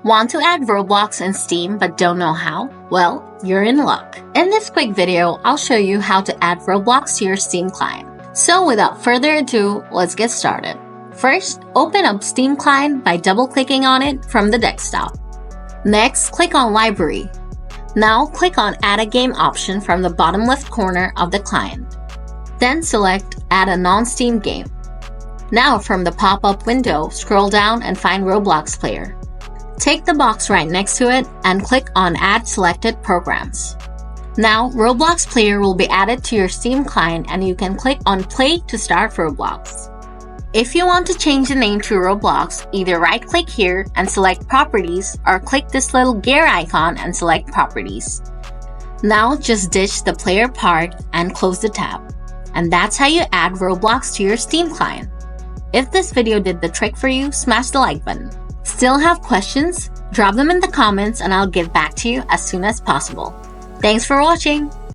Want to add Roblox in Steam but don't know how? Well, you're in luck. In this quick video, I'll show you how to add Roblox to your Steam client. So without further ado, let's get started. First, open up Steam client by double-clicking on it from the desktop. Next, click on Library. Now click on Add a Game option from the bottom left corner of the client. Then select Add a non-Steam game. Now from the pop-up window, scroll down and find Roblox Player. Take the box right next to it and click on Add Selected Programs. Now, Roblox Player will be added to your Steam client and you can click on Play to start Roblox. If you want to change the name to Roblox, either right-click here and select Properties or click this little gear icon and select Properties. Now, just ditch the player part and close the tab. And that's how you add Roblox to your Steam client. If this video did the trick for you, smash the like button. Still have questions? Drop them in the comments and I'll get back to you as soon as possible. Thanks for watching!